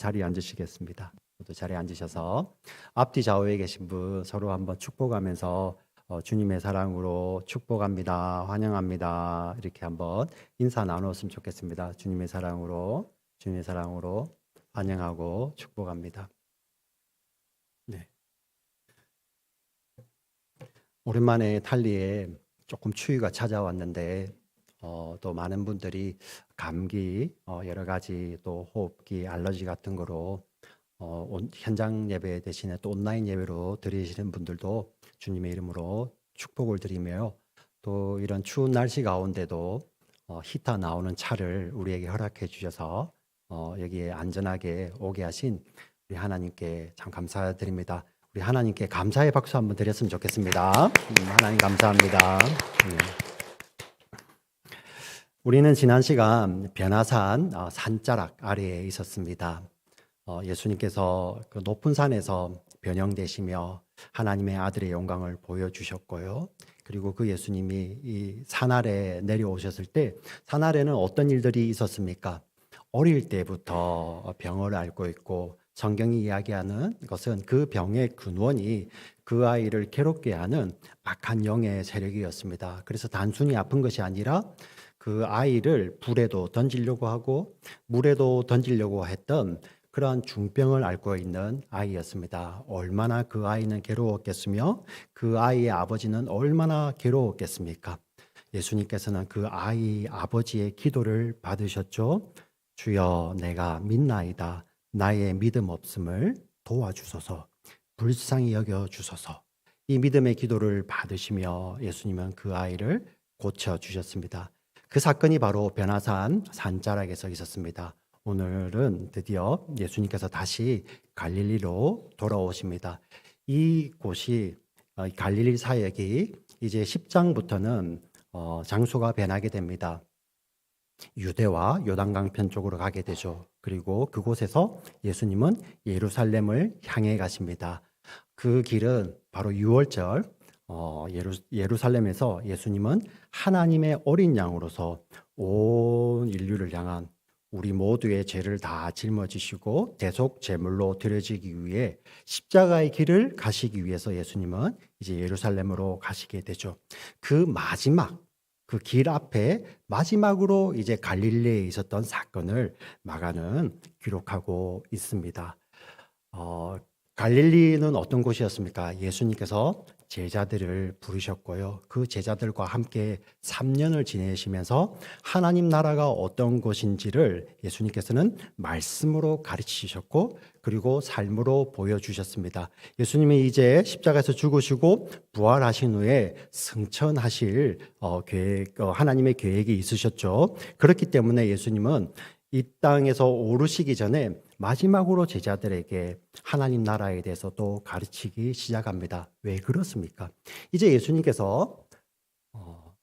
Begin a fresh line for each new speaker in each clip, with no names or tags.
자리에 앉으시겠습니다. 모두 자리에 앉으셔서 앞뒤 좌우에 계신 분 서로 한번 축복하면서 주님의 사랑으로 축복합니다. 환영합니다. 이렇게 한번 인사 나누었으면 좋겠습니다. 주님의 사랑으로 환영하고 축복합니다. 네. 오랜만에 탈리에 조금 추위가 찾아왔는데 또 많은 분들이 감기, 여러 가지 또 호흡기, 알러지 같은 거로 현장 예배 대신에 또 온라인 예배로 드리시는 분들도 주님의 이름으로 축복을 드리며 또 이런 추운 날씨 가운데도 히터 나오는 차를 우리에게 허락해 주셔서 여기에 안전하게 오게 하신 우리 하나님께 참 감사드립니다. 우리 하나님께 감사의 박수 한번 드렸으면 좋겠습니다. 하나님 감사합니다. 우리는 지난 시간 변화산 산자락 아래에 있었습니다. 예수님께서 그 높은 산에서 변형되시며 하나님의 아들의 영광을 보여주셨고요. 그리고 그 예수님이 이 산 아래 내려오셨을 때 산 아래는 어떤 일들이 있었습니까? 어릴 때부터 병을 앓고 있고 성경이 이야기하는 것은 그 병의 근원이 그 아이를 괴롭게 하는 악한 영의 세력이었습니다. 그래서 단순히 아픈 것이 아니라 그 아이를 불에도 던지려고 하고 물에도 던지려고 했던 그러한 중병을 앓고 있는 아이였습니다. 얼마나 그 아이는 괴로웠겠으며 그 아이의 아버지는 얼마나 괴로웠겠습니까? 예수님께서는 그 아이 아버지의 기도를 받으셨죠. 주여 내가 믿나이다. 나의 믿음 없음을 도와주소서. 불쌍히 여겨주소서. 이 믿음의 기도를 받으시며 예수님은 그 아이를 고쳐주셨습니다. 그 사건이 바로 변화산 산자락에서 있었습니다. 오늘은 드디어 예수님께서 다시 갈릴리로 돌아오십니다. 이곳이 갈릴리 사역이 이제 10장부터는 장소가 변하게 됩니다. 유대와 요단강 쪽으로 가게 되죠. 그리고 그곳에서 예수님은 예루살렘을 향해 가십니다. 그 길은 바로 유월절 예루살렘에서 예수님은 하나님의 어린 양으로서 온 인류를 향한 우리 모두의 죄를 다 짊어지시고 대속 제물로 드려지기 위해 십자가의 길을 가시기 위해서 예수님은 이제 예루살렘으로 가시게 되죠. 그 마지막 그 길 앞에 마지막으로 이제 갈릴리에 있었던 사건을 마가는 기록하고 있습니다. 갈릴리는 어떤 곳이었습니까? 예수님께서 제자들을 부르셨고요. 그 제자들과 함께 3년을 지내시면서 하나님 나라가 어떤 것인지를 예수님께서는 말씀으로 가르치셨고 그리고 삶으로 보여주셨습니다. 예수님이 이제 십자가에서 죽으시고 부활하신 후에 승천하실 하나님의 계획이 있으셨죠. 그렇기 때문에 예수님은 이 땅에서 오르시기 전에 마지막으로 제자들에게 하나님 나라에 대해서 또 가르치기 시작합니다. 왜 그렇습니까? 이제 예수님께서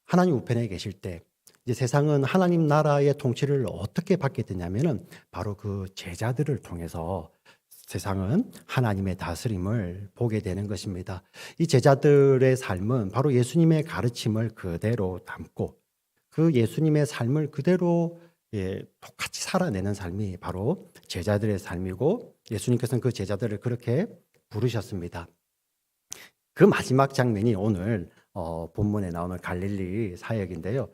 하나님 우편에 계실 때 이제 세상은 하나님 나라의 통치를 어떻게 받게 되냐면은 바로 그 제자들을 통해서 세상은 하나님의 다스림을 보게 되는 것입니다. 이 제자들의 삶은 바로 예수님의 가르침을 그대로 담고 그 예수님의 삶을 그대로 똑같이 살아내는 삶이 바로 제자들의 삶이고 예수님께서는 그 제자들을 그렇게 부르셨습니다. 그 마지막 장면이 오늘 본문에 나오는 갈릴리 사역인데요.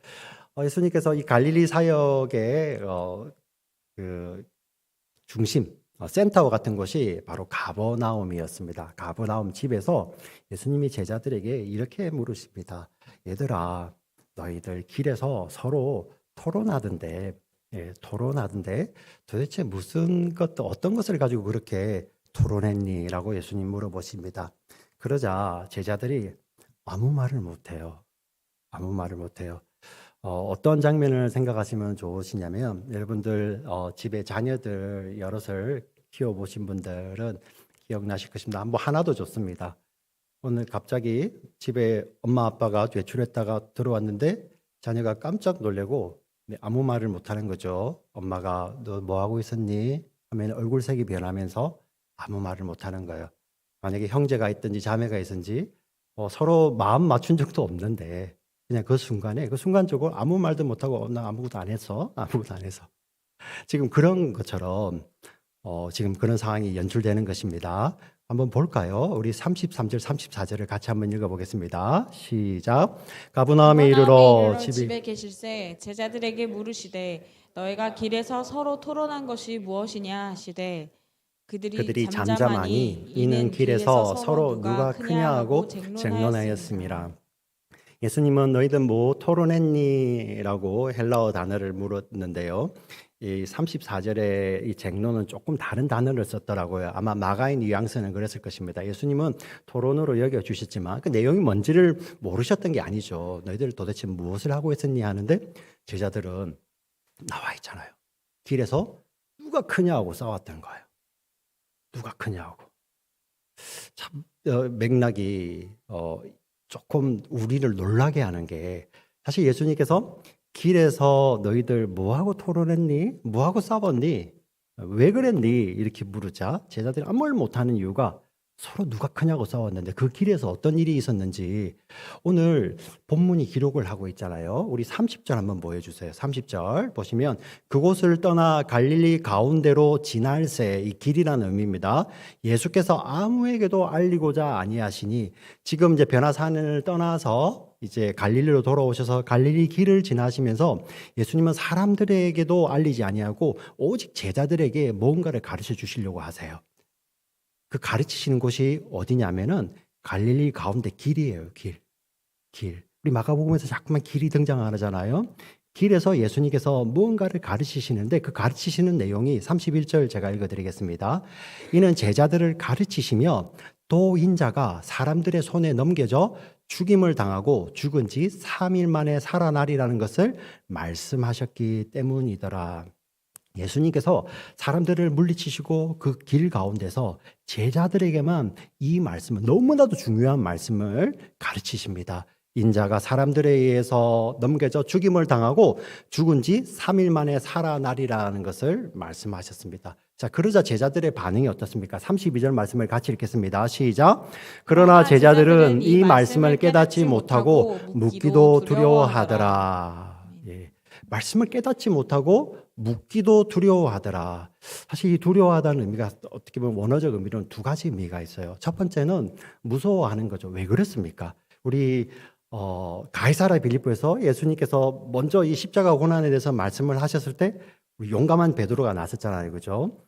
예수님께서 이 갈릴리 사역의 그 중심 센터 같은 곳이 바로 가버나움이었습니다. 가버나움 집에서 예수님이 제자들에게 이렇게 물으십니다. 얘들아, 너희들 길에서 서로 토론하던데 도대체 무슨 어떤 것을 가지고 그렇게 토론했니? 라고 예수님 물어보십니다. 그러자 제자들이 아무 말을 못해요. 어떤 장면을 생각하시면 좋으시냐면 여러분들 집에 자녀들 여럿을 키워보신 분들은 기억나실 것입니다. 뭐 하나도 좋습니다. 오늘 갑자기 집에 엄마 아빠가 외출했다가 들어왔는데 자녀가 깜짝 놀래고 아무 말을 못하는 거죠. 엄마가 너 뭐 하고 있었니? 하면 얼굴색이 변하면서 아무 말을 못하는 거예요. 만약에 형제가 있든지 자매가 있든지 서로 마음 맞춘 적도 없는데 그냥 그 순간적으로 아무 말도 못하고 나 아무것도 안 했어. 지금 그런 것처럼 지금 그런 상황이 연출되는 것입니다. 한번 볼까요? 우리 33절, 34절을 같이 한번 읽어보겠습니다. 시작. 가버나움에 이르러
집에 계실새 제자들에게 물으시되 너희가 길에서 서로 토론한 것이 무엇이냐 하시되 그들이 잠잠하니
이는 길에서 서로 누가 크냐 하고 쟁론하였습니다. 예수님은 너희들 뭐 토론했니? 라고 헬라어 단어를 물었는데요. 이 34절에 이 쟁론은 조금 다른 단어를 썼더라고요. 아마 마가의 뉘앙스는 그랬을 것입니다. 예수님은 토론으로 여겨주셨지만 그 내용이 뭔지를 모르셨던 게 아니죠. 너희들 도대체 무엇을 하고 있었니? 하는데 제자들은 나와 있잖아요. 길에서 누가 크냐고 싸웠던 거예요. 누가 크냐고. 참 맥락이 조금 우리를 놀라게 하는 게 사실 예수님께서 길에서 너희들 뭐하고 토론했니? 뭐하고 싸웠니? 왜 그랬니? 이렇게 물으자 제자들이 아무 말 못하는 이유가 서로 누가 크냐고 싸웠는데 그 길에서 어떤 일이 있었는지 오늘 본문이 기록을 하고 있잖아요. 우리 30절 한번 보여주세요. 30절 보시면 그곳을 떠나 갈릴리 가운데로 지날새, 이 길이라는 의미입니다. 예수께서 아무에게도 알리고자 아니하시니 지금 이제 변화산을 떠나서 이제 갈릴리로 돌아오셔서 갈릴리 길을 지나시면서 예수님은 사람들에게도 알리지 아니하고 오직 제자들에게 뭔가를 가르쳐 주시려고 하세요. 그 가르치시는 곳이 어디냐면은 갈릴리 가운데 길이에요. 길. 우리 마가복음에서 자꾸만 길이 등장하잖아요. 길에서 예수님께서 무언가를 가르치시는데 그 가르치시는 내용이 31절 제가 읽어드리겠습니다. 이는 제자들을 가르치시며 또 인자가 사람들의 손에 넘겨져 죽임을 당하고 죽은 지 3일 만에 살아나리라는 것을 말씀하셨기 때문이더라. 예수님께서 사람들을 물리치시고 그 길 가운데서 제자들에게만 이 말씀을 너무나도 중요한 말씀을 가르치십니다. 인자가 사람들에 의해서 넘겨져 죽임을 당하고 죽은 지 3일 만에 살아나리라는 것을 말씀하셨습니다. 자, 그러자 제자들의 반응이 어떻습니까? 32절 말씀을 같이 읽겠습니다. 시작. 그러나 제자들은 이 말씀을 깨닫지 못하고 묻기도 두려워하더라. 예. 말씀을 깨닫지 못하고 묻기도 두려워하더라. 사실 이 두려워하다는 의미가 어떻게 보면 원어적 의미로는 두 가지 의미가 있어요. 첫 번째는 무서워하는 거죠. 왜 그렇습니까? 우리 가이사랴 빌립보에서 예수님께서 먼저 이 십자가 고난에 대해서 말씀을 하셨을 때 우리 용감한 베드로가 나섰잖아요. 그죠?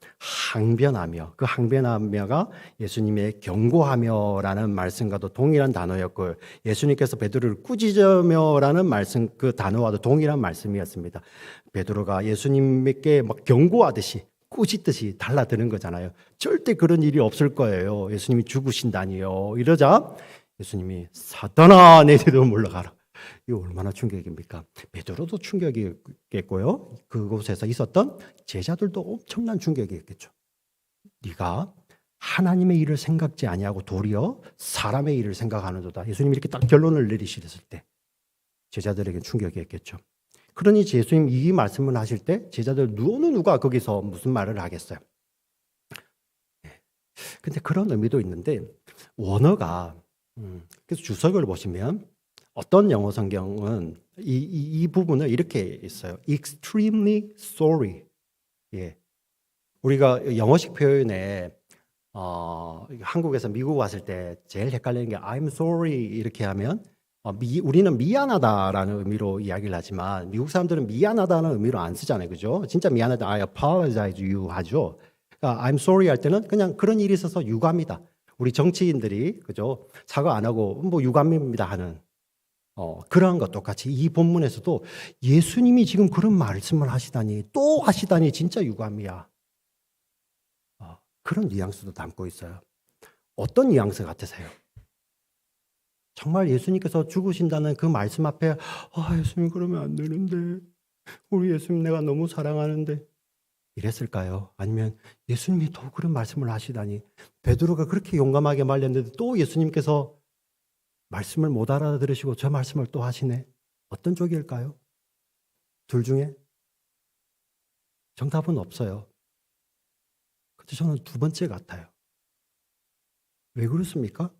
항변하며, 그 항변하며가 예수님의 경고하며라는 말씀과도 동일한 단어였고 예수님께서 베드로를 꾸짖으며라는 말씀, 그 단어와도 동일한 말씀이었습니다. 베드로가 예수님께 막 경고하듯이 꾸짖듯이 달라드는 거잖아요. 절대 그런 일이 없을 거예요. 예수님이 죽으신다니요. 이러자 예수님이 사탄아 내 뒤로 물러가라. 이거 얼마나 충격입니까? 베드로도 충격이겠고요. 그곳에서 있었던 제자들도 엄청난 충격이었겠죠. 네가 하나님의 일을 생각지 아니하고 도리어 사람의 일을 생각하는도다. 예수님이 이렇게 딱 결론을 내리셨을 때 제자들에게 충격이었겠죠. 그러니 예수님 이 말씀을 하실 때 제자들 누가 거기서 무슨 말을 하겠어요? 근데 그런 의미도 있는데 원어가 그래서 주석을 보시면 어떤 영어 성경은 이 부분을 이렇게 있어요. extremely sorry. 예. 우리가 영어식 표현에 한국에서 미국 왔을 때 제일 헷갈리는 게 I'm sorry 이렇게 하면 우리는 미안하다라는 의미로 이야기를 하지만 미국 사람들은 미안하다는 의미로 안 쓰잖아요. 그죠? 진짜 미안하다. I apologize you 하죠. 그러니까 I'm sorry 할 때는 그냥 그런 일이 있어서 유감이다. 우리 정치인들이 그죠? 사과 안 하고 뭐 유감입니다 하는 그러한 것 똑같이 이 본문에서도 예수님이 지금 그런 말씀을 하시다니 또 하시다니 진짜 유감이야. 그런 뉘앙스도 담고 있어요. 어떤 뉘앙스 같으세요? 정말 예수님께서 죽으신다는 그 말씀 앞에 예수님 그러면 안 되는데 우리 예수님 내가 너무 사랑하는데 이랬을까요? 아니면 예수님이 또 그런 말씀을 하시다니 베드로가 그렇게 용감하게 말렸는데 또 예수님께서 말씀을 못 알아들으시고 저 말씀을 또 하시네. 어떤 쪽일까요? 둘 중에? 정답은 없어요. 근데 저는 두 번째 같아요. 왜 그렇습니까?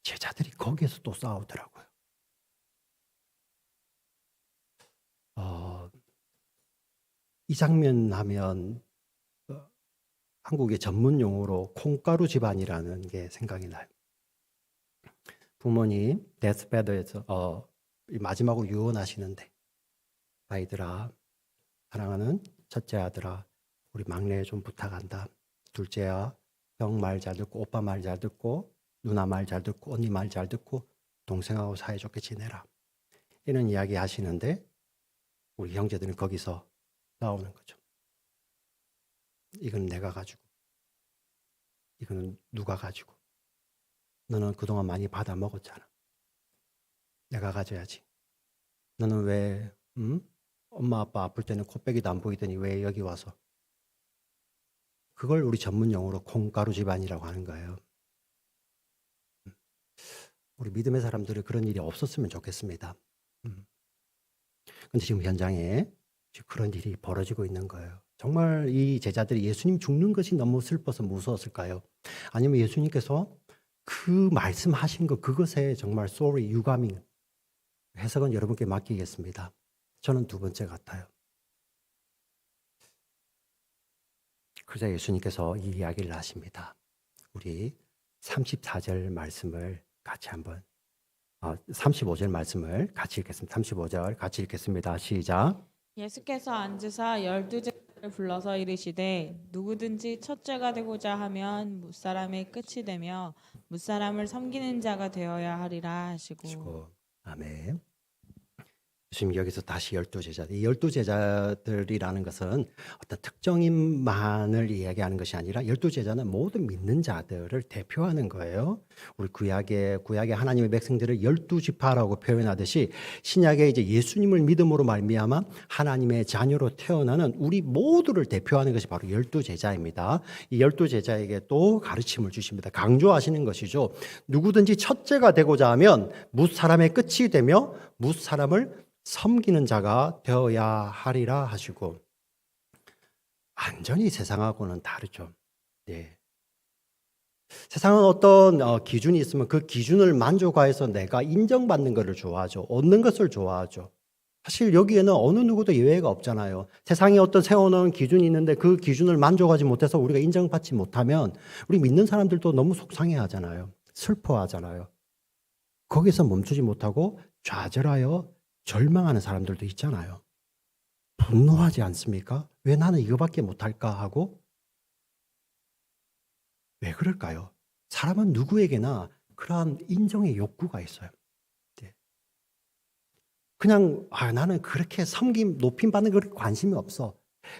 제자들이 거기에서 또 싸우더라고요. 이 장면 하면 한국의 전문 용어로 콩가루 집안이라는 게 생각이 나요. 부모님 데스베드에서 마지막으로 유언하시는데, 아이들아, 사랑하는 첫째 아들아, 우리 막내에 좀 부탁한다. 둘째야, 형 말 잘 듣고 오빠 말 잘 듣고 누나 말 잘 듣고 언니 말 잘 듣고 동생하고 사이좋게 지내라. 이런 이야기 하시는데 우리 형제들은 거기서 싸우는 거죠. 이건 내가 가지고, 이거는 누가 가지고. 너는 그동안 많이 받아 먹었잖아. 내가 가져야지. 너는 왜 엄마 아빠 아플 때는 코빼기도 안 보이더니 왜 여기 와서. 그걸 우리 전문 용어로 콩가루 집안이라고 하는 거예요. 우리 믿음의 사람들은 그런 일이 없었으면 좋겠습니다. 근데 지금 현장에 지금 그런 일이 벌어지고 있는 거예요. 정말 이 제자들이 예수님 죽는 것이 너무 슬퍼서 무서웠을까요? 아니면 예수님께서 그 말씀하신 것, 그것에 정말 sorry, 유감이, 해석은 여러분께 맡기겠습니다. 저는 두 번째 같아요. 그러자 예수님께서 이 이야기를 하십니다. 우리 34절 말씀을 같이 한번 35절 말씀을 같이 읽겠습니다. 35절 같이 읽겠습니다. 시작.
예수께서 앉으사 12제자를 불러서 이르시되 누구든지 첫째가 되고자 하면 무사람의 끝이 되며 무사람을 섬기는 자가 되어야 하리라 하시고.
아멘. 지금 여기서 다시 12제자들, 이 12제자들이라는 것은 어떤 특정인만을 이야기하는 것이 아니라 12제자는 모든 믿는 자들을 대표하는 거예요. 우리 구약의 하나님의 백성들을 12지파라고 표현하듯이 신약에 이제 예수님을 믿음으로 말미암아 하나님의 자녀로 태어나는 우리 모두를 대표하는 것이 바로 12제자입니다. 이 12제자에게 또 가르침을 주십니다. 강조하시는 것이죠. 누구든지 첫째가 되고자 하면 무사람의 끝이 되며 무사람을 섬기는 자가 되어야 하리라 하시고, 완전히 세상하고는 다르죠. 네. 세상은 어떤 기준이 있으면 그 기준을 만족화해서 내가 인정받는 것을 좋아하죠. 얻는 것을 좋아하죠. 사실 여기에는 어느 누구도 예외가 없잖아요. 세상에 어떤 세워놓은 기준이 있는데 그 기준을 만족하지 못해서 우리가 인정받지 못하면 우리 믿는 사람들도 너무 속상해하잖아요. 슬퍼하잖아요. 거기서 멈추지 못하고 좌절하여 절망하는 사람들도 있잖아요. 분노하지 않습니까? 왜 나는 이거밖에 못할까 하고. 왜 그럴까요? 사람은 누구에게나 그러한 인정의 욕구가 있어요. 네. 그냥 나는 그렇게 섬김, 높임 받는 거 관심이 없어.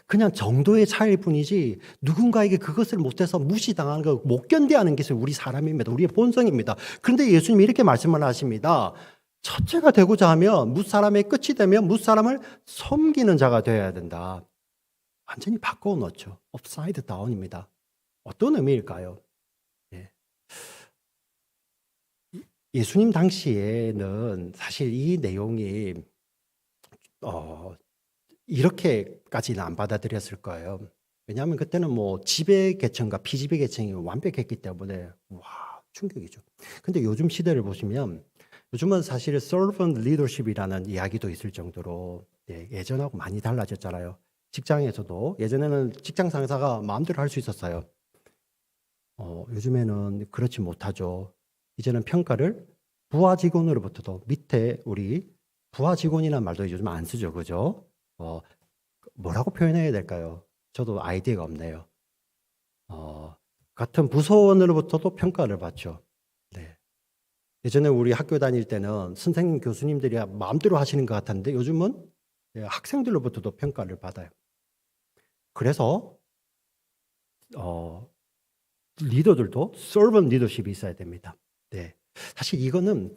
그냥 정도의 차이일 뿐이지 누군가에게 그것을 못해서 무시당하는 거 못 견뎌하는 게 우리 사람입니다. 우리의 본성입니다. 그런데 예수님이 이렇게 말씀을 하십니다. 첫째가 되고자 하면 무사람의 끝이 되면 무사람을 섬기는 자가 되어야 된다. 완전히 바꿔 놓죠. 업사이드 다운입니다. 어떤 의미일까요? 예. 예수님 당시에는 사실 이 내용이 이렇게까지는 안 받아들였을 거예요. 왜냐하면 그때는 뭐 지배 계층과 피지배 계층이 완벽했기 때문에 와, 충격이죠. 근데 요즘 시대를 보시면 요즘은 사실 servant leadership이라는 이야기도 있을 정도로 예전하고 많이 달라졌잖아요. 직장에서도 예전에는 직장 상사가 마음대로 할 수 있었어요. 요즘에는 그렇지 못하죠. 이제는 평가를 부하 직원으로부터도 밑에 우리 부하 직원이라는 말도 요즘 안 쓰죠. 그죠? 뭐라고 표현해야 될까요? 저도 아이디어가 없네요. 같은 부서원으로부터도 평가를 받죠. 네. 예전에 우리 학교 다닐 때는 선생님, 교수님들이 마음대로 하시는 것 같았는데 요즘은 학생들로부터도 평가를 받아요. 그래서 리더들도 servant leadership이 있어야 됩니다. 네. 사실 이거는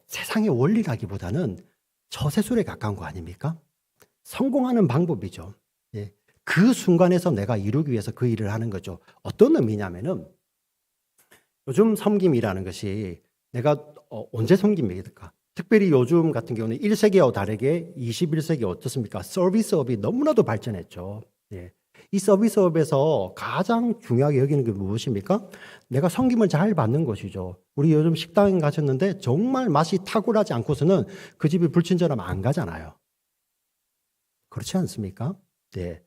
세상의 원리라기보다는 처세술에 가까운 거 아닙니까? 성공하는 방법이죠. 예. 그 순간에서 내가 이루기 위해서 그 일을 하는 거죠. 어떤 의미냐면은 요즘 섬김이라는 것이 내가 언제 섬깁니까? 특별히 요즘 같은 경우는 1세기와 다르게 21세기 어떻습니까? 서비스업이 너무나도 발전했죠. 예. 이 서비스업에서 가장 중요하게 여기는 게 무엇입니까? 내가 섬김을 잘 받는 것이죠. 우리 요즘 식당에 가셨는데 정말 맛이 탁월하지 않고서는 그 집이 불친절하면 안 가잖아요. 그렇지 않습니까? 네.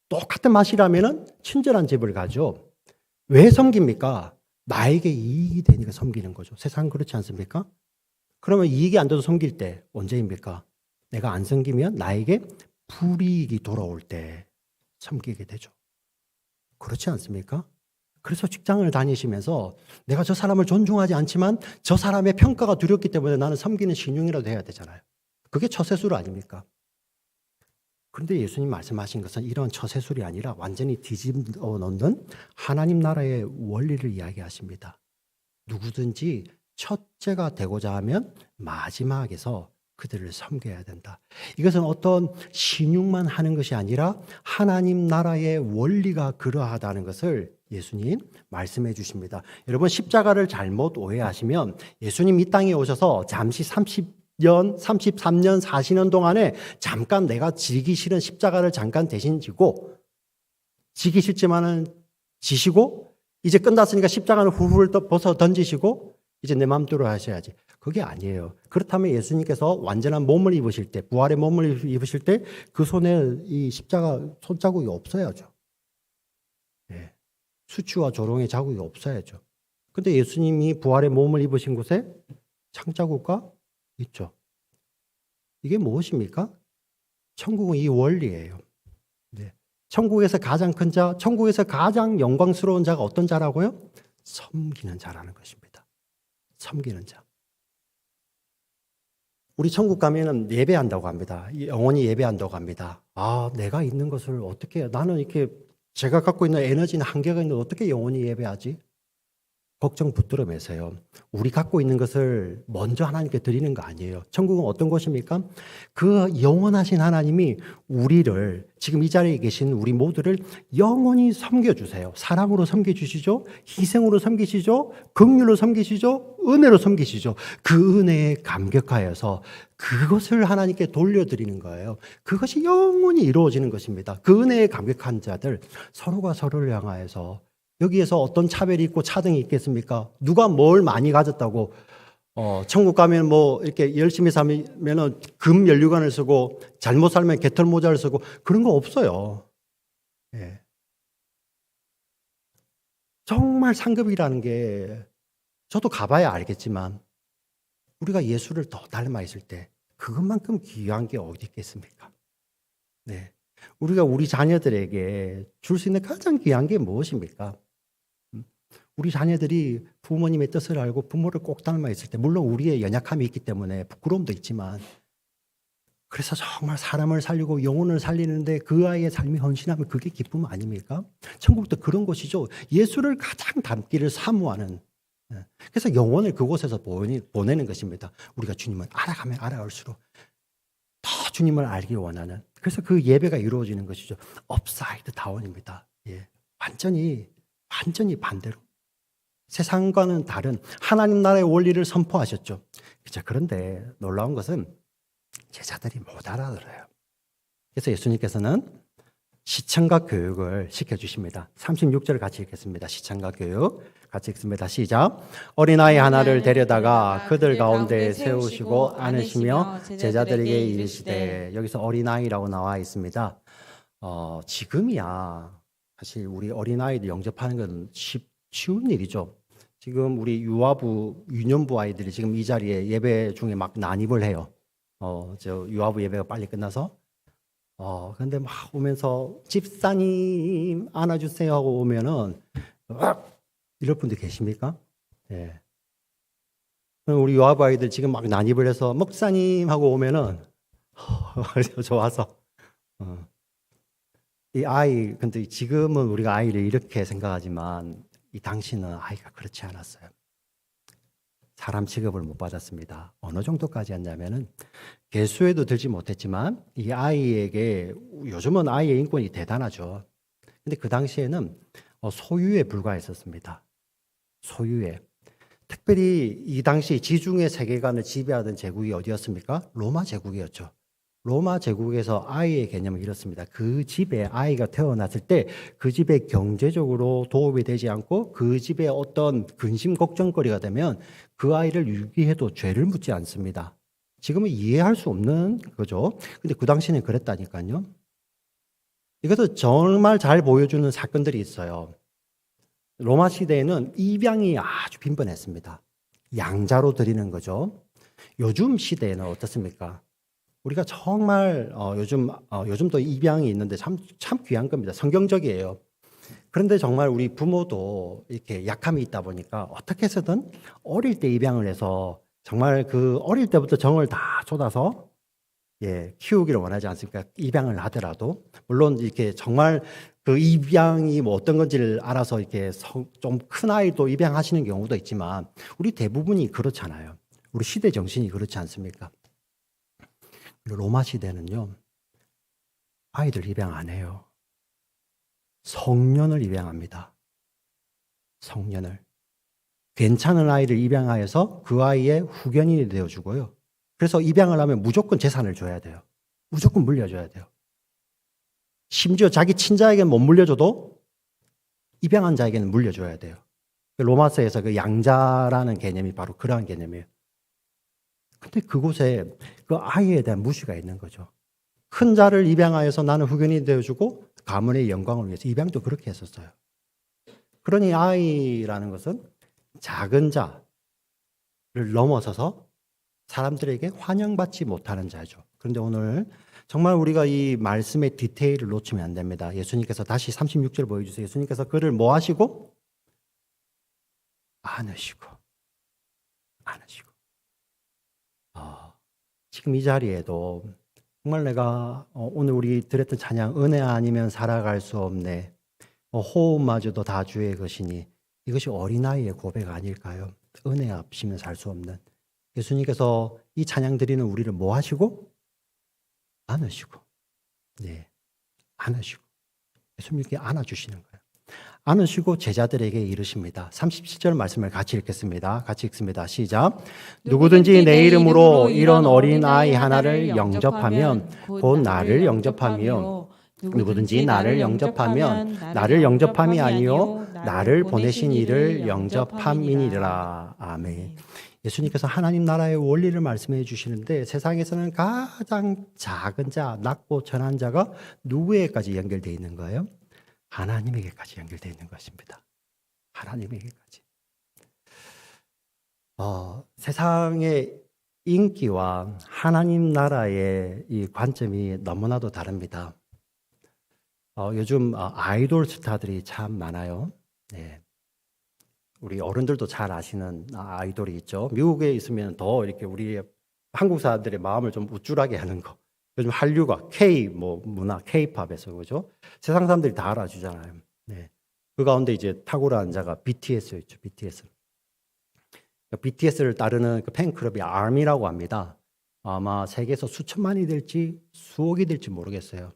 똑같은 맛이라면은 친절한 집을 가죠. 왜 섬깁니까? 나에게 이익이 되니까 섬기는 거죠. 세상은 그렇지 않습니까? 그러면 이익이 안 돼도 섬길 때 언제입니까? 내가 안 섬기면 나에게 불이익이 돌아올 때 섬기게 되죠. 그렇지 않습니까? 그래서 직장을 다니시면서 내가 저 사람을 존중하지 않지만 저 사람의 평가가 두렵기 때문에 나는 섬기는 신용이라도 해야 되잖아요. 그게 처세술 아닙니까? 그런데 예수님 말씀하신 것은 이런 처세술이 아니라 완전히 뒤집어 놓는 하나님 나라의 원리를 이야기하십니다. 누구든지 첫째가 되고자 하면 마지막에서 그들을 섬겨야 된다. 이것은 어떤 신용만 하는 것이 아니라 하나님 나라의 원리가 그러하다는 것을 예수님 말씀해 주십니다. 여러분 십자가를 잘못 오해하시면 예수님 이 땅에 오셔서 잠시 30년, 33년 사시는 동안에 잠깐 내가 지기 싫은 십자가를 잠깐 대신 지고 지기 싫지만은 지시고 이제 끝났으니까 십자가는 후후를 벗어 던지시고 이제 내 마음대로 하셔야지. 그게 아니에요. 그렇다면 예수님께서 완전한 몸을 입으실 때, 부활의 몸을 입으실 때 그 손에 이 십자가 손자국이 없어야죠. 네. 수치와 조롱의 자국이 없어야죠. 근데 예수님이 부활의 몸을 입으신 곳에 창자국과 있죠. 이게 무엇입니까? 천국은 이 원리예요. 네. 천국에서 가장 큰 자, 천국에서 가장 영광스러운 자가 어떤 자라고요? 섬기는 자라는 것입니다. 섬기는 자. 우리 천국 가면은 예배한다고 합니다. 영원히 예배한다고 합니다. 아, 내가 있는 것을 어떻게, 나는 이렇게 제가 갖고 있는 에너지는 한계가 있는데 어떻게 영원히 예배하지? 걱정 붙들어 매세요. 우리 갖고 있는 것을 먼저 하나님께 드리는 거 아니에요. 천국은 어떤 곳입니까? 그 영원하신 하나님이 우리를, 지금 이 자리에 계신 우리 모두를 영원히 섬겨주세요. 사랑으로 섬겨주시죠. 희생으로 섬기시죠. 긍휼로 섬기시죠. 은혜로 섬기시죠. 그 은혜에 감격하여서 그것을 하나님께 돌려드리는 거예요. 그것이 영원히 이루어지는 것입니다. 그 은혜에 감격한 자들 서로가 서로를 향하여서 여기에서 어떤 차별이 있고 차등이 있겠습니까? 누가 뭘 많이 가졌다고 천국 가면 뭐 이렇게 열심히 살면은 금 연류관을 쓰고 잘못 살면 개털 모자를 쓰고 그런 거 없어요. 예. 정말 상급이라는 게 저도 가봐야 알겠지만 우리가 예수를 더 닮아 있을 때 그것만큼 귀한 게 어디 있겠습니까? 네. 우리가 우리 자녀들에게 줄 수 있는 가장 귀한 게 무엇입니까? 우리 자녀들이 부모님의 뜻을 알고 부모를 꼭 닮아 있을 때, 물론 우리의 연약함이 있기 때문에 부끄러움도 있지만, 그래서 정말 사람을 살리고 영혼을 살리는데 그 아이의 삶이 헌신하면 그게 기쁨 아닙니까? 천국도 그런 곳이죠. 예수를 가장 닮기를 사모하는. 그래서 영혼을 그곳에서 보내는 것입니다. 우리가 주님을 알아가면 알아갈수록 더 주님을 알기 원하는. 그래서 그 예배가 이루어지는 것이죠. 업사이드 다운입니다. 예. 완전히 반대로. 세상과는 다른 하나님 나라의 원리를 선포하셨죠. 그런데 놀라운 것은 제자들이 못 알아들어요. 그래서 예수님께서는 시청과 교육을 시켜주십니다. 36절 같이 읽겠습니다. 시청과 교육 같이 읽습니다. 시작. 어린아이 하나를 데려다가 그들 가운데 세우시고 안으시며 제자들에게 이르시되. 여기서 어린아이라고 나와 있습니다. 지금이야 사실 우리 어린아이들 영접하는 건 쉬운 일이죠. 지금 우리 유년부 아이들이 지금 이 자리에 예배 중에 막 난입을 해요. 저 유아부 예배가 빨리 끝나서 근데 막 오면서 집사님 안아주세요 하고 오면은 이럴 분들 계십니까? 예. 우리 유아부 아이들 지금 막 난입을 해서 목사님 하고 오면은 좋아서 이 아이 근데 지금은 우리가 아이를 이렇게 생각하지만 이 당시는 아이가 그렇지 않았어요. 사람 취급을 못 받았습니다. 어느 정도까지 했냐면은 개수에도 들지 못했지만 이 아이에게 요즘은 아이의 인권이 대단하죠. 근데 그 당시에는 소유에 불과했었습니다. 소유에. 특별히 이 당시 지중해 세계관을 지배하던 제국이 어디였습니까? 로마 제국이었죠. 로마 제국에서 아이의 개념은 이렇습니다. 그 집에 아이가 태어났을 때 그 집에 경제적으로 도움이 되지 않고 그 집에 어떤 근심 걱정거리가 되면 그 아이를 유기해도 죄를 묻지 않습니다. 지금은 이해할 수 없는 거죠. 근데 그 당시에는 그랬다니까요. 이것도 정말 잘 보여주는 사건들이 있어요. 로마 시대에는 입양이 아주 빈번했습니다. 양자로 드리는 거죠. 요즘 시대에는 어떻습니까? 우리가 정말 요즘도 입양이 있는데 참 귀한 겁니다. 성경적이에요. 그런데 정말 우리 부모도 이렇게 약함이 있다 보니까 어떻게 해서든 어릴 때 입양을 해서 정말 그 어릴 때부터 정을 다 쏟아서 키우기를 원하지 않습니까? 입양을 하더라도 물론 이렇게 정말 그 입양이 뭐 어떤 건지를 알아서 이렇게 좀 큰 아이도 입양하시는 경우도 있지만 우리 대부분이 그렇잖아요. 우리 시대 정신이 그렇지 않습니까? 로마 시대는요, 아이들 입양 안 해요. 성년을 입양합니다. 성년을. 괜찮은 아이를 입양하여서 그 아이의 후견인이 되어주고요. 그래서 입양을 하면 무조건 재산을 줘야 돼요. 무조건 물려줘야 돼요. 심지어 자기 친자에게는 못 물려줘도 입양한 자에게는 물려줘야 돼요. 로마서에서 그 양자라는 개념이 바로 그러한 개념이에요. 근데 그곳에 그 아이에 대한 무시가 있는 거죠. 큰 자를 입양하여서 나는 후견이 되어주고 가문의 영광을 위해서 입양도 그렇게 했었어요. 그러니 아이라는 것은 작은 자를 넘어서서 사람들에게 환영받지 못하는 자죠. 그런데 오늘 정말 우리가 이 말씀의 디테일을 놓치면 안 됩니다. 예수님께서 다시 36절 보여주세요. 예수님께서 그를 뭐 하시고? 안으시고. 지금 이 자리에도 정말 내가 오늘 우리 드렸던 찬양 은혜 아니면 살아갈 수 없네. 호흡마저도 다 주의 것이니 이것이 어린아이의 고백 아닐까요? 은혜 없이면 살 수 없는. 예수님께서 이 찬양 드리는 우리를 뭐 하시고? 안으시고. 안으시고. 예수님께 안아주시는 거예요. 안으시고 제자들에게 이르십니다. 37절 말씀을 같이 읽겠습니다. 같이 읽습니다. 시작. 누구든지 내 이름으로 이런 어린아이 하나를 영접하면 곧 나를 영접하며 누구든지 나를 영접하면 나를 영접함이 아니요 나를 보내신 이를 영접함이니라. 아멘. 예수님께서 하나님 나라의 원리를 말씀해 주시는데 세상에서는 가장 작은 자, 낮고 천한 자가 누구에게까지 연결되어 있는 거예요? 하나님에게까지 연결되어 있는 것입니다. 하나님에게까지. 세상의 인기와 하나님 나라의 이 관점이 너무나도 다릅니다. 요즘 아이돌 스타들이 참 많아요. 우리 어른들도 잘 아시는 아이돌이 있죠. 미국에 있으면 더 이렇게 우리 한국 사람들의 마음을 좀 우쭐하게 하는 거. 요즘 한류가 K 문화, K-팝에서 그죠? 세상 사람들이 다 알아주잖아요. 그 가운데 이제 탁월한 자가 BTS였죠. BTS를 따르는 그 팬클럽이 ARMY라고 합니다. 아마 세계에서 수천만이 될지 수억이 될지 모르겠어요.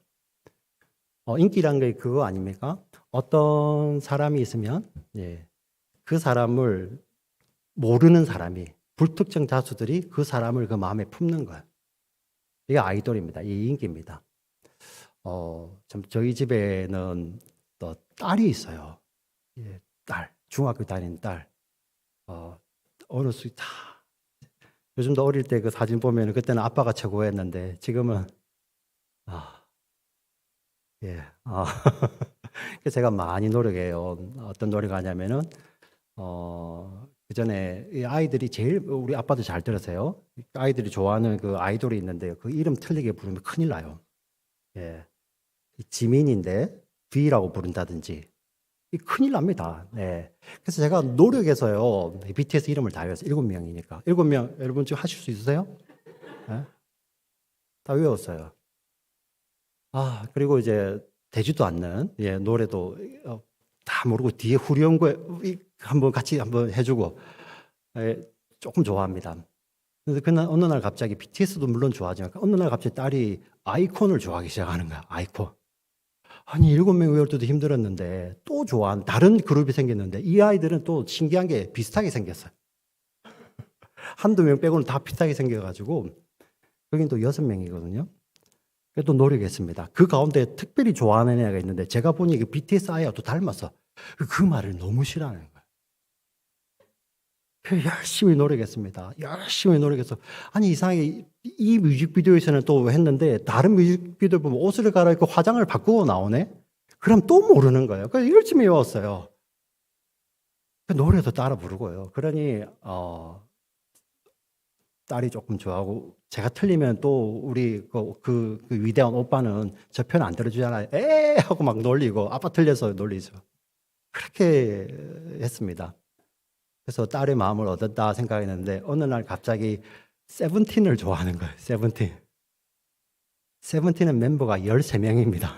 인기란 게 그거 아닙니까? 어떤 사람이 있으면 그 사람을 모르는 사람이 불특정 다수들이 그 사람을 그 마음에 품는 거예요. 이게 아이돌입니다. 이 인기입니다. 참 저희 집에는 또 딸이 있어요. 딸, 중학교 다니는 딸. 어렸을 때 요즘도 어릴 때 그 사진 보면 그때는 아빠가 최고였는데 지금은 그래서 제가 많이 노력해요. 어떤 노력을 하냐면은 그 전에 이 아이들이 제일 우리 아빠도 잘 들으세요. 아이들이 좋아하는 그 아이돌이 있는데요. 그 이름 틀리게 부르면 큰일 나요. 지민인데 V라고 부른다든지 큰일 납니다. 그래서 제가 노력해서요. BTS 이름을 다 외웠어요. 7명이니까. 7명 여러분 지금 하실 수 있으세요? 다 외웠어요. 그리고 이제 되지도 않는 노래도 다 모르고 뒤에 후렴 거 한번 같이 한번 해주고 조금 좋아합니다. 그래서 그날 어느 날 갑자기 BTS도 물론 좋아하지만 어느 날 갑자기 딸이 아이콘을 좋아하기 시작하는 거야. 아이콘. 아니 7명 외울 때도 힘들었는데 또 좋아하는 다른 그룹이 생겼는데 이 아이들은 또 신기한 게 비슷하게 생겼어요. 한두 명 빼고는 다 비슷하게 생겨가지고 여긴 또 6명이거든요. 그래도 노력했습니다. 그 가운데 특별히 좋아하는 애가 있는데 제가 보니 그 BTS 아이하고 또 닮았어. 그 말을 너무 싫어하는 거예요. 열심히 노력했습니다. 열심히 노력해서 아니 이상하게 이 뮤직비디오에서는 또 했는데 다른 뮤직비디오 보면 옷을 갈아입고 화장을 바꾸고 나오네. 그럼 또 모르는 거예요. 그래서 열심히 외웠어요. 노래도 따라 부르고요. 그러니 딸이 조금 좋아하고 제가 틀리면 또 우리 그 위대한 오빠는 저 편 안 들어주잖아요. 에 하고 막 놀리고 아빠 틀려서 놀리죠. 그렇게 했습니다. 그래서 딸의 마음을 얻었다 생각했는데 어느 날 갑자기 세븐틴을 좋아하는 거예요. 세븐틴. 세븐틴은 멤버가 13명입니다.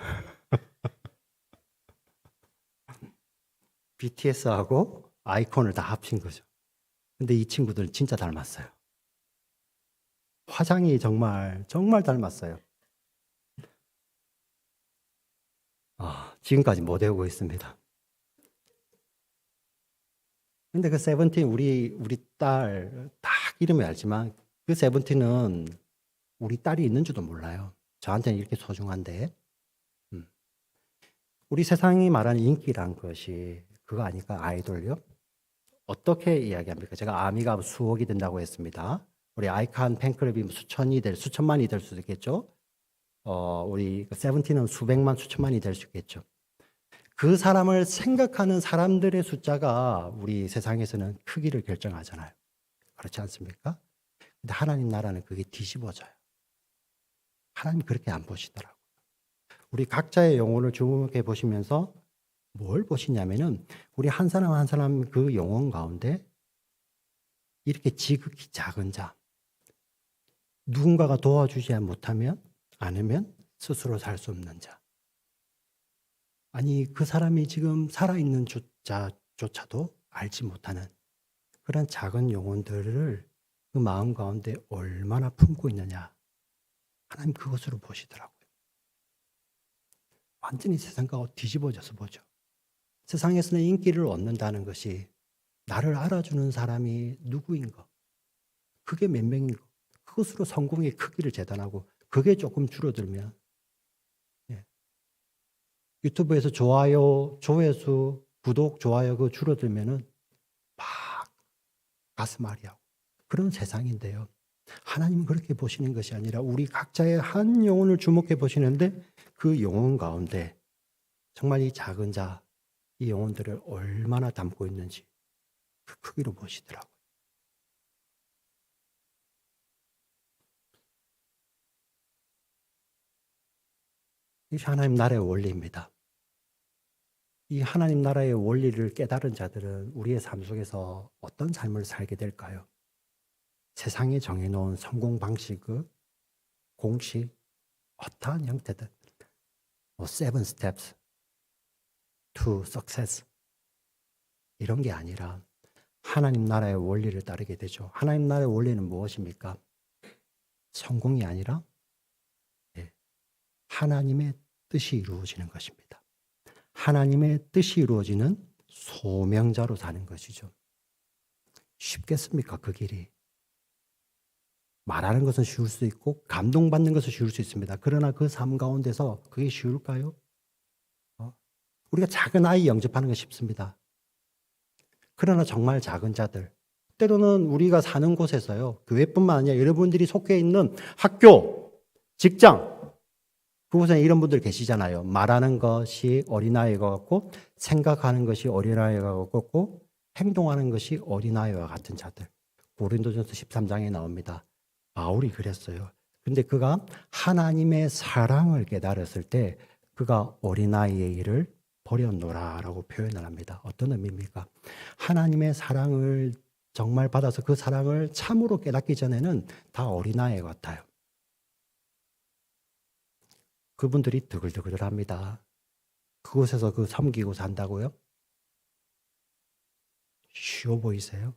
BTS하고 아이콘을 다 합친 거죠. 근데 이 친구들은 진짜 닮았어요. 화장이 정말 닮았어요. 지금까지 못 외우고 있습니다. 근데 그 세븐틴 우리 딸 딱 이름이 알지만 그 세븐틴은 우리 딸이 있는 줄도 몰라요. 저한테는 이렇게 소중한데. 우리 세상이 말하는 인기란 것이 그거 아닐까? 아이돌요? 어떻게 이야기합니까? 제가 아미가 수억이 된다고 했습니다. 우리 아이콘 팬클럽이 수천만이 될 수도 있겠죠. 우리 세븐틴은 수백만, 수천만이 될 수 있겠죠. 그 사람을 생각하는 사람들의 숫자가 우리 세상에서는 크기를 결정하잖아요. 그렇지 않습니까? 근데 하나님 나라는 그게 뒤집어져요. 하나님 그렇게 안 보시더라고요. 우리 각자의 영혼을 주목해 보시면서 뭘 보시냐면은 우리 한 사람 한 사람 그 영혼 가운데 이렇게 지극히 작은 자, 누군가가 도와주지 않으면 스스로 살 수 없는 자. 아니 그 사람이 지금 살아있는 자조차도 알지 못하는 그런 작은 영혼들을 그 마음 가운데 얼마나 품고 있느냐. 하나님 그것으로 보시더라고요. 완전히 세상과 뒤집어져서 보죠. 세상에서는 인기를 얻는다는 것이 나를 알아주는 사람이 누구인 거, 그게 몇 명인 거, 그것으로 성공의 크기를 재단하고 그게 조금 줄어들면 유튜브에서 좋아요, 조회수, 구독, 좋아요 그 줄어들면은 막 가슴 아리하고 그런 세상인데요. 하나님은 그렇게 보시는 것이 아니라 우리 각자의 한 영혼을 주목해 보시는데 그 영혼 가운데 정말 이 작은 자, 이 영혼들을 얼마나 담고 있는지 그 크기로 보시더라고요. 이것이 하나님 나라의 원리입니다. 이 하나님 나라의 원리를 깨달은 자들은 우리의 삶 속에서 어떤 삶을 살게 될까요? 세상에 정해놓은 성공 방식의 공식, 어떠한 형태든 seven steps to success 이런 게 아니라 하나님 나라의 원리를 따르게 되죠. 하나님 나라의 원리는 무엇입니까? 성공이 아니라 하나님의 뜻이 이루어지는 것입니다. 하나님의 뜻이 이루어지는 소명자로 사는 것이죠. 쉽겠습니까? 그 길이. 말하는 것은 쉬울 수 있고 감동받는 것은 쉬울 수 있습니다. 그러나 그 삶 가운데서 그게 쉬울까요? 우리가 작은 아이 영접하는 건 쉽습니다. 그러나 정말 작은 자들, 때로는 우리가 사는 곳에서요, 교회뿐만 아니라 여러분들이 속해 있는 학교, 직장, 그곳에 이런 분들 계시잖아요. 말하는 것이 어린아이와 같고 생각하는 것이 어린아이와 같고 행동하는 것이 어린아이와 같은 자들. 고린도전서 13장에 나옵니다. 바울이 그랬어요. 근데 그가 하나님의 사랑을 깨달았을 때 그가 어린아이의 일을 버려놓으라라고 표현을 합니다. 어떤 의미입니까? 하나님의 사랑을 정말 받아서 그 사랑을 참으로 깨닫기 전에는 다 어린아이 같아요. 그분들이 드글드글합니다. 그곳에서 그 섬기고 산다고요? 쉬워 보이세요?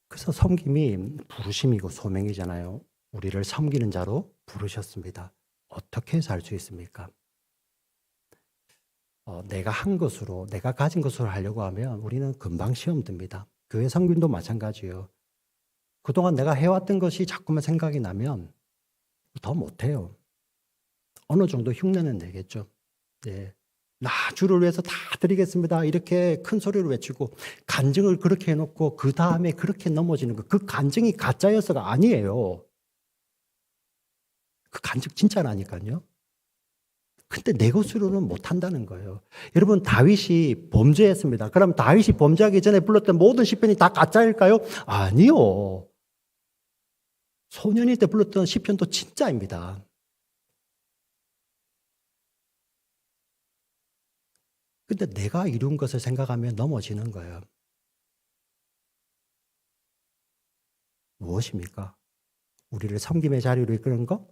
그래서 섬김이 부르심이고 소명이잖아요. 우리를 섬기는 자로 부르셨습니다. 어떻게 살 수 있습니까? 내가 한 것으로, 내가 가진 것으로 하려고 하면 우리는 금방 시험 듭니다. 교회 섬김도 마찬가지예요. 그동안 내가 해왔던 것이 자꾸만 생각이 나면 더 못해요. 어느 정도 흉내는 내겠죠. 네. 나 주를 위해서 다 드리겠습니다. 이렇게 큰 소리로 외치고 간증을 그렇게 해놓고 그 다음에 그렇게 넘어지는 거. 그 간증이 가짜여서가 아니에요. 그 간증 진짜라니까요. 근데 내 것으로는 못한다는 거예요. 여러분, 다윗이 범죄했습니다. 그럼 다윗이 범죄하기 전에 불렀던 모든 시편이 다 가짜일까요? 아니요. 소년이 때 불렀던 시편도 진짜입니다. 근데 내가 이룬 것을 생각하면 넘어지는 거예요. 무엇입니까? 우리를 섬김의 자리로 이끄는 거?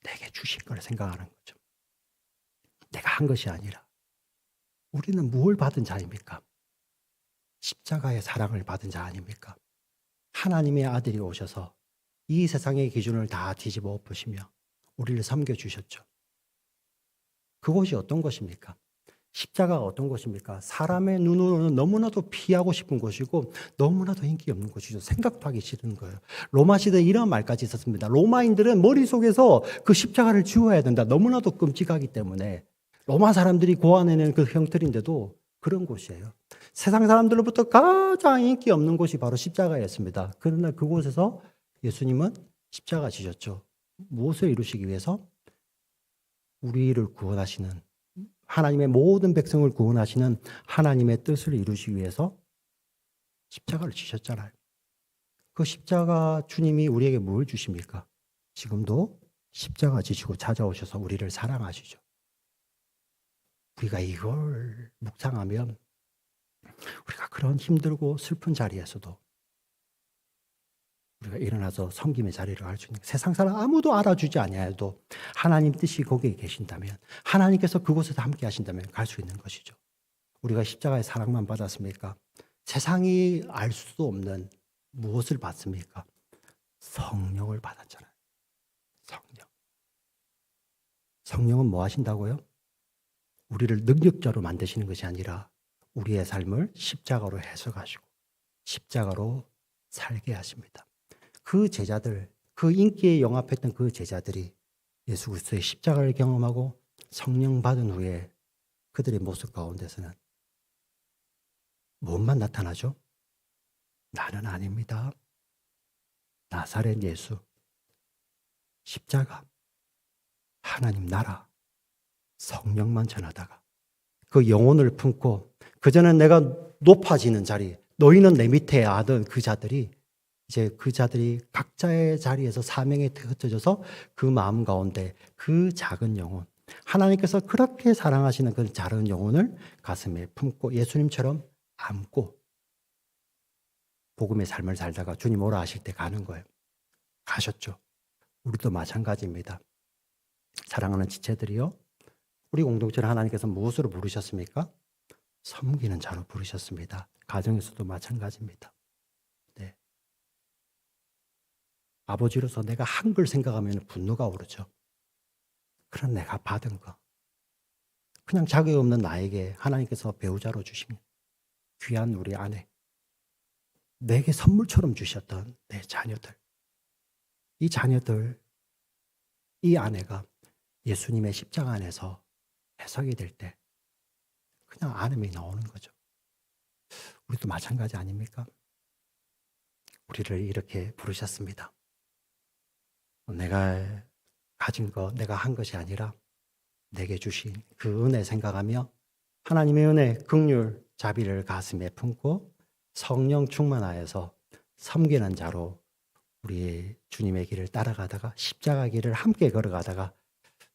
내게 주신 걸 생각하는 거죠. 내가 한 것이 아니라 우리는 무엇을 받은 자입니까? 십자가의 사랑을 받은 자 아닙니까? 하나님의 아들이 오셔서 이 세상의 기준을 다 뒤집어 엎으시며 우리를 섬겨주셨죠. 그것이 어떤 것입니까? 십자가가 어떤 것입니까? 사람의 눈으로는 너무나도 피하고 싶은 것이고 너무나도 인기 없는 것이죠. 생각도 하기 싫은 거예요. 로마 시대에 이런 말까지 있었습니다. 로마인들은 머릿속에서 그 십자가를 지워야 된다. 너무나도 끔찍하기 때문에 로마 사람들이 고안해낸 그 형틀인데도 그런 곳이에요. 세상 사람들로부터 가장 인기 없는 곳이 바로 십자가였습니다. 그러나 그곳에서 예수님은 십자가 지셨죠. 무엇을 이루시기 위해서? 우리를 구원하시는, 하나님의 모든 백성을 구원하시는 하나님의 뜻을 이루시기 위해서 십자가를 지셨잖아요. 그 십자가 주님이 우리에게 뭘 주십니까? 지금도 십자가 지시고 찾아오셔서 우리를 사랑하시죠. 우리가 이걸 묵상하면 우리가 그런 힘들고 슬픈 자리에서도 우리가 일어나서 섬김의 자리를 갈 수 있는, 세상 사람 아무도 알아주지 아니해도 하나님 뜻이 거기에 계신다면, 하나님께서 그곳에서 함께 하신다면 갈 수 있는 것이죠. 우리가 십자가의 사랑만 받았습니까? 세상이 알 수도 없는 무엇을 받습니까? 성령을 받았잖아요. 성령. 성령은 뭐 하신다고요? 우리를 능력자로 만드시는 것이 아니라 우리의 삶을 십자가로 해석하시고 십자가로 살게 하십니다. 그 제자들, 그 인기에 영합했던 그 제자들이 예수 그리스도의 십자가를 경험하고 성령 받은 후에 그들의 모습 가운데서는 무엇만 나타나죠? 나는 아닙니다. 나사렛 예수, 십자가, 하나님 나라, 성령만 전하다가 그 영혼을 품고 그전엔 내가 높아지는 자리, 너희는 내 밑에 하던 그 자들이 이제 그 자들이 각자의 자리에서 사명에 흩어져서 그 마음 가운데 그 작은 영혼, 하나님께서 그렇게 사랑하시는 그 작은 영혼을 가슴에 품고 예수님처럼 안고 복음의 삶을 살다가 주님 오라 하실 때 가는 거예요. 가셨죠. 우리도 마찬가지입니다. 사랑하는 지체들이요, 우리 공동체를 하나님께서 무엇으로 부르셨습니까? 섬기는 자로 부르셨습니다. 가정에서도 마찬가지입니다. 네. 아버지로서 내가 한 걸 생각하면 분노가 오르죠. 그런 내가 받은 거, 그냥 자격 없는 나에게 하나님께서 배우자로 주신 귀한 우리 아내, 내게 선물처럼 주셨던 내 자녀들, 이 자녀들, 이 아내가 예수님의 십자가 안에서 해석이 될 때 그냥 안음이 나오는 거죠. 우리도 마찬가지 아닙니까? 우리를 이렇게 부르셨습니다. 내가 가진 것, 내가 한 것이 아니라 내게 주신 그 은혜 생각하며 하나님의 은혜, 긍휼, 자비를 가슴에 품고 성령 충만하여서 섬기는 자로 우리 주님의 길을 따라가다가 십자가 길을 함께 걸어가다가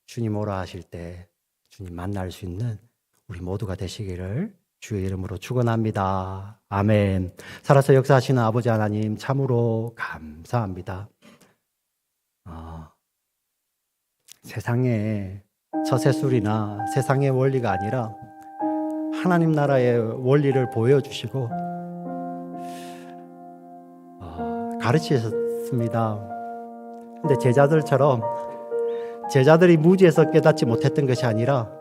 주님 오라 하실 때 주님 만날 수 있는 우리 모두가 되시기를 주의 이름으로 축원합니다. 아멘. 살아서 역사하시는 아버지 하나님 참으로 감사합니다. 세상의 처세술이나 세상의 원리가 아니라 하나님 나라의 원리를 보여주시고 가르치셨습니다. 근데 제자들이 무지해서 깨닫지 못했던 것이 아니라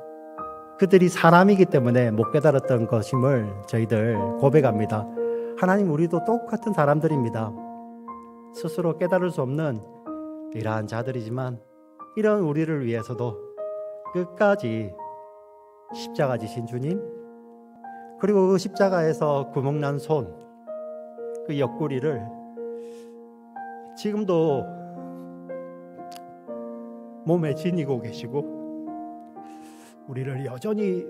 그들이 사람이기 때문에 못 깨달았던 것임을 저희들 고백합니다. 하나님, 우리도 똑같은 사람들입니다. 스스로 깨달을 수 없는 이러한 자들이지만 이런 우리를 위해서도 끝까지 십자가 지신 주님, 그리고 그 십자가에서 구멍난 손, 그 옆구리를 지금도 몸에 지니고 계시고 우리를 여전히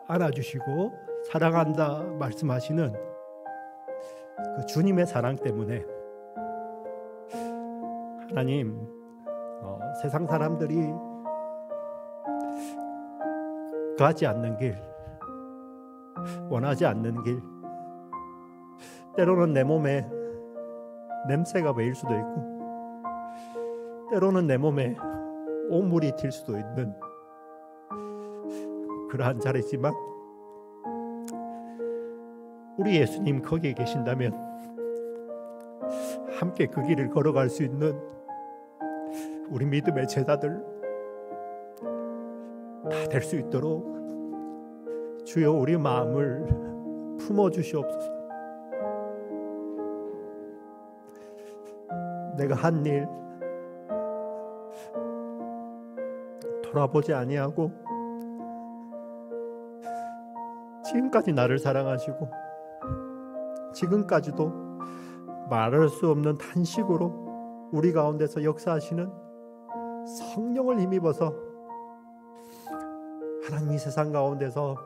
안아주시고 사랑한다 말씀하시는 그 주님의 사랑 때문에 하나님, 세상 사람들이 가지 않는 길, 원하지 않는 길, 때로는 내 몸에 냄새가 배일 수도 있고 때로는 내 몸에 오물이 튈 수도 있는 그러한 자리지만 우리 예수님 거기에 계신다면 함께 그 길을 걸어갈 수 있는 우리 믿음의 제자들 다 될 수 있도록 주여 우리 마음을 품어주시옵소서. 내가 한 일 돌아보지 아니하고 지금까지 나를 사랑하시고 지금까지도 말할 수 없는 탄식으로 우리 가운데서 역사하시는 성령을 힘입어서 하나님 이 세상 가운데서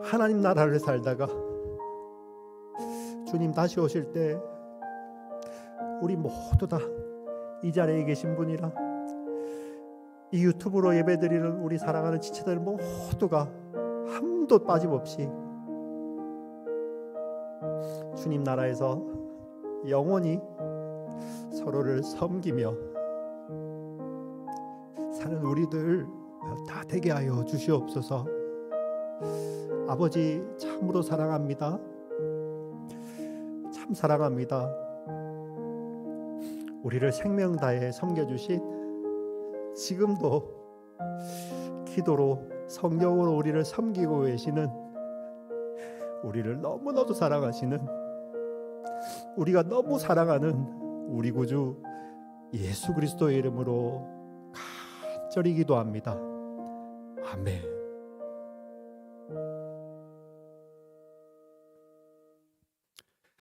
하나님 나라를 살다가 주님 다시 오실 때 우리 모두 다 이 자리에 계신 분이라 이 유튜브로 예배드리는 우리 사랑하는 지체들 모두가 한도 빠짐없이 주님 나라에서 영원히 서로를 섬기며 사는 우리들 다 되게 하여 주시옵소서. 아버지 참으로 사랑합니다. 참 사랑합니다. 우리를 생명 다해 섬겨주신 지금도 기도로 성령으로 우리를 섬기고 계시는 우리를 너무나도 사랑하시는 우리가 너무 사랑하는 우리 구주 예수 그리스도의 이름으로 간절히 기도합니다. 아멘.